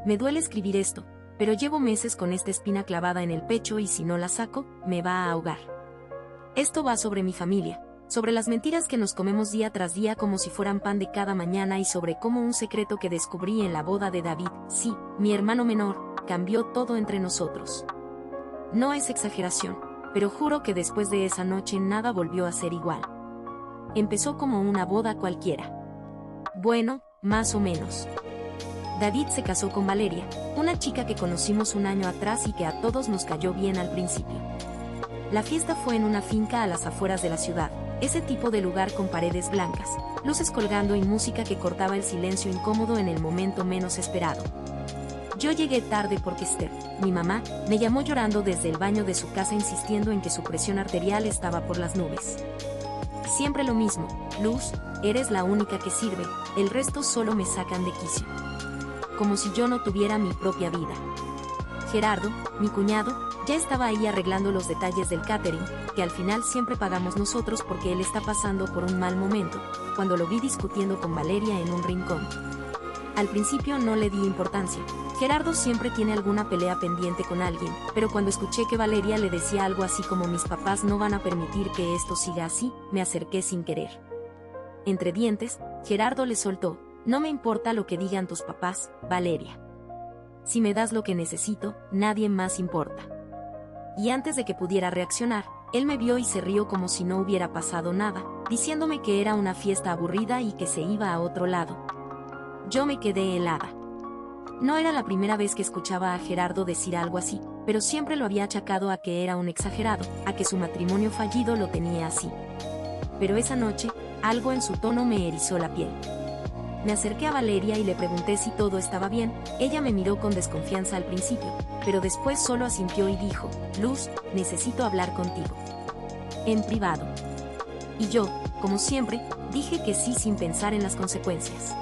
Me duele escribir esto, pero llevo meses con esta espina clavada en el pecho y si no la saco, me va a ahogar. Esto va sobre mi familia, sobre las mentiras que nos comemos día tras día como si fueran pan de cada mañana y sobre cómo un secreto que descubrí en la boda de David, sí, mi hermano menor, cambió todo entre nosotros. No es exageración, pero juro que después de esa noche nada volvió a ser igual. Empezó como una boda cualquiera. Bueno, más o menos. David se casó con Valeria, una chica que conocimos un año atrás y que a todos nos cayó bien al principio. La fiesta fue en una finca a las afueras de la ciudad, ese tipo de lugar con paredes blancas, luces colgando y música que cortaba el silencio incómodo en el momento menos esperado. Yo llegué tarde porque Esther, mi mamá, me llamó llorando desde el baño de su casa insistiendo en que su presión arterial estaba por las nubes. Siempre lo mismo, Luz, eres la única que sirve, el resto solo me sacan de quicio. Como si yo no tuviera mi propia vida. Gerardo, mi cuñado, ya estaba ahí arreglando los detalles del catering, que al final siempre pagamos nosotros porque él está pasando por un mal momento, cuando lo vi discutiendo con Valeria en un rincón. Al principio no le di importancia. Gerardo siempre tiene alguna pelea pendiente con alguien, pero cuando escuché que Valeria le decía algo así como mis papás no van a permitir que esto siga así, me acerqué sin querer. Entre dientes, Gerardo le soltó, no me importa lo que digan tus papás, Valeria. Si me das lo que necesito, nadie más importa. Y antes de que pudiera reaccionar, él me vio y se rió como si no hubiera pasado nada, diciéndome que era una fiesta aburrida y que se iba a otro lado. Yo me quedé helada. No era la primera vez que escuchaba a Gerardo decir algo así, pero siempre lo había achacado a que era un exagerado, a que su matrimonio fallido lo tenía así. Pero esa noche, algo en su tono me erizó la piel. Me acerqué a Valeria y le pregunté si todo estaba bien. Ella me miró con desconfianza al principio, pero después solo asintió y dijo, Luz, necesito hablar contigo. En privado. Y yo, como siempre, dije que sí sin pensar en las consecuencias.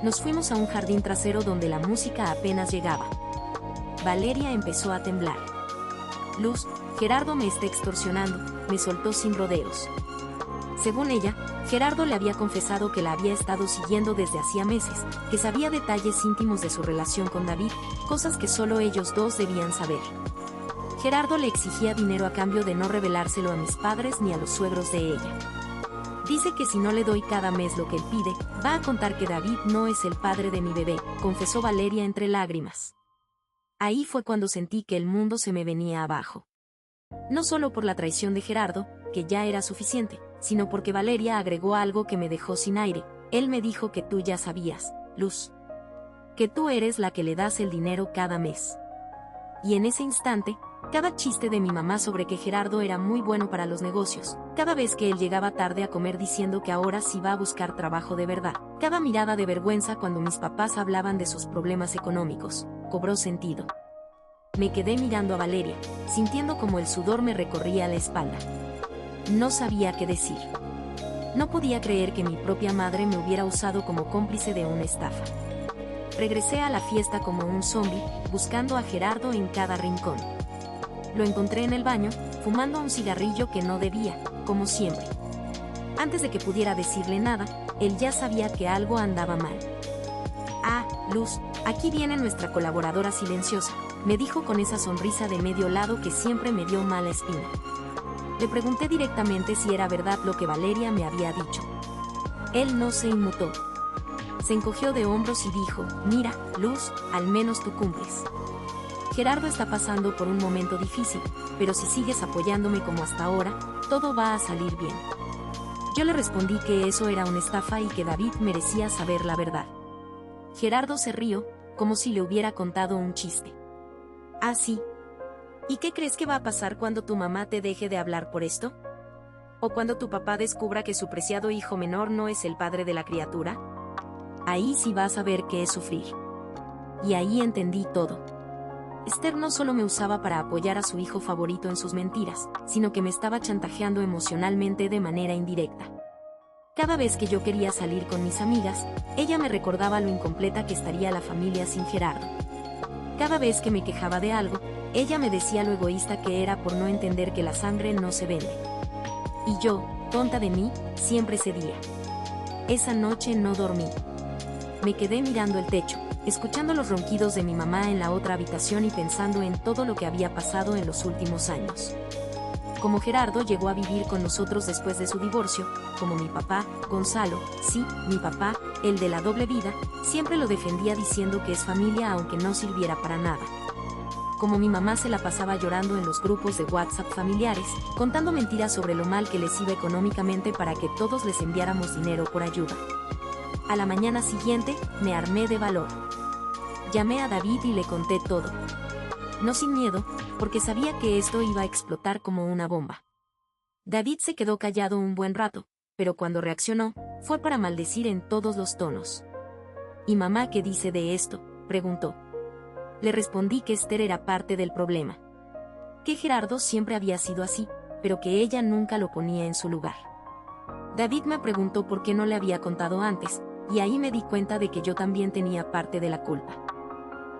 Nos fuimos a un jardín trasero donde la música apenas llegaba. Valeria empezó a temblar. Luz, Gerardo me está extorsionando, me soltó sin rodeos. Según ella, Gerardo le había confesado que la había estado siguiendo desde hacía meses, que sabía detalles íntimos de su relación con David, cosas que solo ellos dos debían saber. Gerardo le exigía dinero a cambio de no revelárselo a mis padres ni a los suegros de ella. Dice que si no le doy cada mes lo que él pide, va a contar que David no es el padre de mi bebé, confesó Valeria entre lágrimas. Ahí fue cuando sentí que el mundo se me venía abajo. No solo por la traición de Gerardo, que ya era suficiente, sino porque Valeria agregó algo que me dejó sin aire. Él me dijo que tú ya sabías, Luz. Que tú eres la que le das el dinero cada mes. Y en ese instante, cada chiste de mi mamá sobre que Gerardo era muy bueno para los negocios, cada vez que él llegaba tarde a comer diciendo que ahora sí va a buscar trabajo de verdad, cada mirada de vergüenza cuando mis papás hablaban de sus problemas económicos, cobró sentido. Me quedé mirando a Valeria, sintiendo como el sudor me recorría la espalda. No sabía qué decir. No podía creer que mi propia madre me hubiera usado como cómplice de una estafa. Regresé a la fiesta como un zombi, buscando a Gerardo en cada rincón. Lo encontré en el baño, fumando un cigarrillo que no debía, como siempre. Antes de que pudiera decirle nada, él ya sabía que algo andaba mal. Ah, Luz, aquí viene nuestra colaboradora silenciosa, me dijo con esa sonrisa de medio lado que siempre me dio mala espina. Le pregunté directamente si era verdad lo que Valeria me había dicho. Él no se inmutó. Se encogió de hombros y dijo, mira, Luz, al menos tú cumples. Gerardo está pasando por un momento difícil, pero si sigues apoyándome como hasta ahora, todo va a salir bien. Yo le respondí que eso era una estafa y que David merecía saber la verdad. Gerardo se rió, como si le hubiera contado un chiste. Ah, sí. ¿Y qué crees que va a pasar cuando tu mamá te deje de hablar por esto? ¿O cuando tu papá descubra que su preciado hijo menor no es el padre de la criatura? Ahí sí vas a ver qué es sufrir. Y ahí entendí todo. Esther no solo me usaba para apoyar a su hijo favorito en sus mentiras, sino que me estaba chantajeando emocionalmente de manera indirecta. Cada vez que yo quería salir con mis amigas, ella me recordaba lo incompleta que estaría la familia sin Gerardo. Cada vez que me quejaba de algo, ella me decía lo egoísta que era por no entender que la sangre no se vende. Y yo, tonta de mí, siempre cedía. Esa noche no dormí. Me quedé mirando el techo, escuchando los ronquidos de mi mamá en la otra habitación y pensando en todo lo que había pasado en los últimos años. Como Gerardo llegó a vivir con nosotros después de su divorcio, como mi papá, Gonzalo, sí, mi papá, el de la doble vida, siempre lo defendía diciendo que es familia aunque no sirviera para nada. Como mi mamá se la pasaba llorando en los grupos de WhatsApp familiares, contando mentiras sobre lo mal que les iba económicamente para que todos les enviáramos dinero por ayuda. A la mañana siguiente, me armé de valor. Llamé a David y le conté todo. No sin miedo, porque sabía que esto iba a explotar como una bomba. David se quedó callado un buen rato, pero cuando reaccionó, fue para maldecir en todos los tonos. ¿Y mamá qué dice de esto?, preguntó. Le respondí que Esther era parte del problema. Que Gerardo siempre había sido así, pero que ella nunca lo ponía en su lugar. David me preguntó por qué no le había contado antes, y ahí me di cuenta de que yo también tenía parte de la culpa.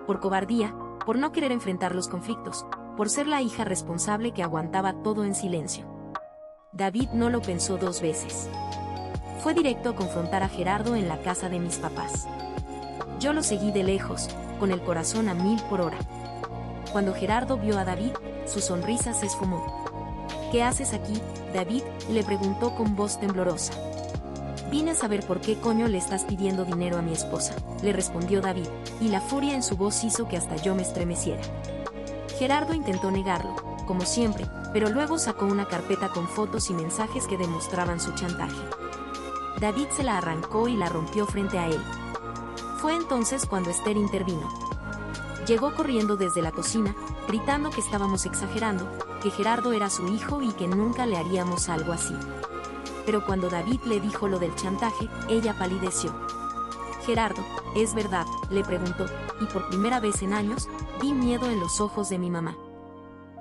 Por cobardía, por no querer enfrentar los conflictos, por ser la hija responsable que aguantaba todo en silencio. David no lo pensó dos veces. Fue directo a confrontar a Gerardo en la casa de mis papás. Yo lo seguí de lejos, con el corazón a 1000 por hora. Cuando Gerardo vio a David, su sonrisa se esfumó. ¿Qué haces aquí, David?, le preguntó con voz temblorosa. Vine a saber por qué coño le estás pidiendo dinero a mi esposa, le respondió David, y la furia en su voz hizo que hasta yo me estremeciera. Gerardo intentó negarlo, como siempre, pero luego sacó una carpeta con fotos y mensajes que demostraban su chantaje. David se la arrancó y la rompió frente a él. Fue entonces cuando Esther intervino. Llegó corriendo desde la cocina, gritando que estábamos exagerando, que Gerardo era su hijo y que nunca le haríamos algo así. Pero cuando David le dijo lo del chantaje, ella palideció. Gerardo, ¿es verdad?, le preguntó, y por primera vez en años, vi miedo en los ojos de mi mamá.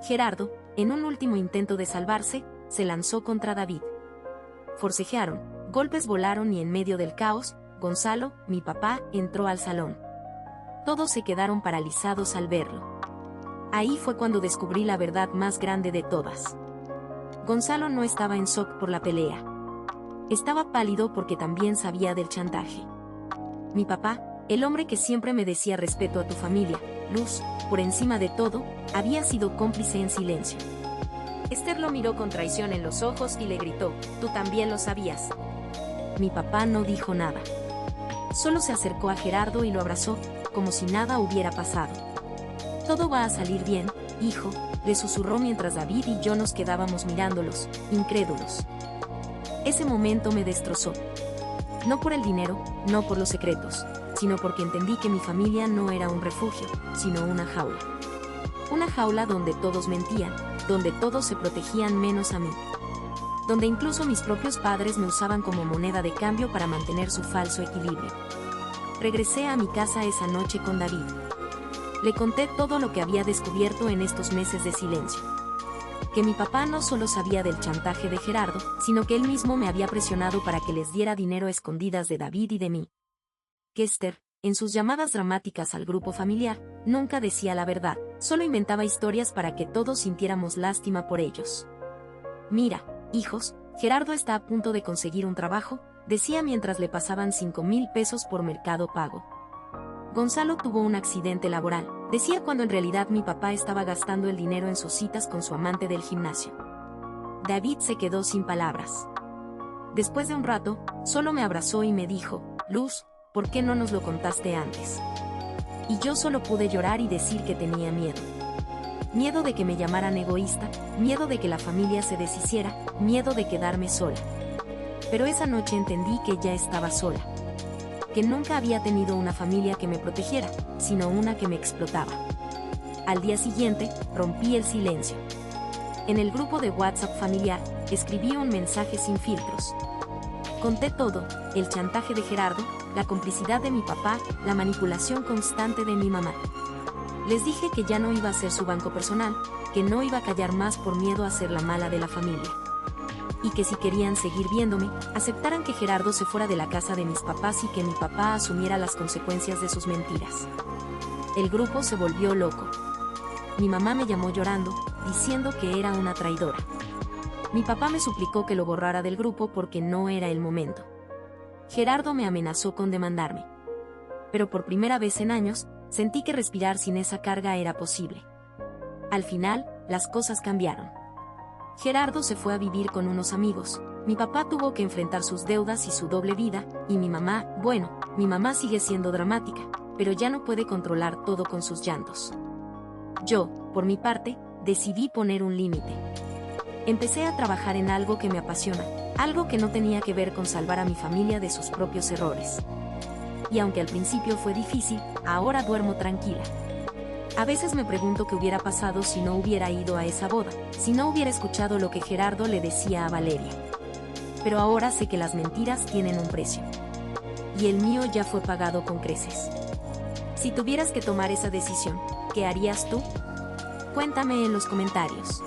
Gerardo, en un último intento de salvarse, se lanzó contra David. Forcejearon, golpes volaron y en medio del caos, Gonzalo, mi papá, entró al salón. Todos se quedaron paralizados al verlo. Ahí fue cuando descubrí la verdad más grande de todas. Gonzalo no estaba en shock por la pelea. Estaba pálido porque también sabía del chantaje. Mi papá, el hombre que siempre me decía respeto a tu familia, Luz, por encima de todo, había sido cómplice en silencio. Esther lo miró con traición en los ojos y le gritó, «Tú también lo sabías». Mi papá no dijo nada. Solo se acercó a Gerardo y lo abrazó, como si nada hubiera pasado. «Todo va a salir bien, hijo», le susurró mientras David y yo nos quedábamos mirándolos, incrédulos. Ese momento me destrozó. No por el dinero, no por los secretos, sino porque entendí que mi familia no era un refugio, sino una jaula. Una jaula donde todos mentían, donde todos se protegían menos a mí. Donde incluso mis propios padres me usaban como moneda de cambio para mantener su falso equilibrio. Regresé a mi casa esa noche con David. Le conté todo lo que había descubierto en estos meses de silencio. Que mi papá no solo sabía del chantaje de Gerardo, sino que él mismo me había presionado para que les diera dinero a escondidas de David y de mí. Que Esther, en sus llamadas dramáticas al grupo familiar, nunca decía la verdad, solo inventaba historias para que todos sintiéramos lástima por ellos. «Mira, hijos, Gerardo está a punto de conseguir un trabajo», decía mientras le pasaban 5,000 pesos por Mercado Pago. Gonzalo tuvo un accidente laboral, decía cuando en realidad mi papá estaba gastando el dinero en sus citas con su amante del gimnasio. David se quedó sin palabras. Después de un rato, solo me abrazó y me dijo, «Luz, ¿por qué no nos lo contaste antes?». Y yo solo pude llorar y decir que tenía miedo. Miedo de que me llamaran egoísta, miedo de que la familia se deshiciera, miedo de quedarme sola. Pero esa noche entendí que ya estaba sola. Que nunca había tenido una familia que me protegiera, sino una que me explotaba. Al día siguiente, rompí el silencio. En el grupo de WhatsApp familiar, escribí un mensaje sin filtros. Conté todo, el chantaje de Gerardo, la complicidad de mi papá, la manipulación constante de mi mamá. Les dije que ya no iba a ser su banco personal, que no iba a callar más por miedo a ser la mala de la familia. Y que si querían seguir viéndome, aceptaran que Gerardo se fuera de la casa de mis papás y que mi papá asumiera las consecuencias de sus mentiras. El grupo se volvió loco. Mi mamá me llamó llorando, diciendo que era una traidora. Mi papá me suplicó que lo borrara del grupo porque no era el momento. Gerardo me amenazó con demandarme. pero por primera vez en años, sentí que respirar sin esa carga era posible. Al final, las cosas cambiaron. Gerardo se fue a vivir con unos amigos, mi papá tuvo que enfrentar sus deudas y su doble vida, y mi mamá, bueno, mi mamá sigue siendo dramática, pero ya no puede controlar todo con sus llantos. Yo, por mi parte, decidí poner un límite. Empecé a trabajar en algo que me apasiona, algo que no tenía que ver con salvar a mi familia de sus propios errores. Y aunque al principio fue difícil, ahora duermo tranquila. A veces me pregunto qué hubiera pasado si no hubiera ido a esa boda, si no hubiera escuchado lo que Gerardo le decía a Valeria. Pero ahora sé que las mentiras tienen un precio. Y el mío ya fue pagado con creces. Si tuvieras que tomar esa decisión, ¿qué harías tú? Cuéntame en los comentarios.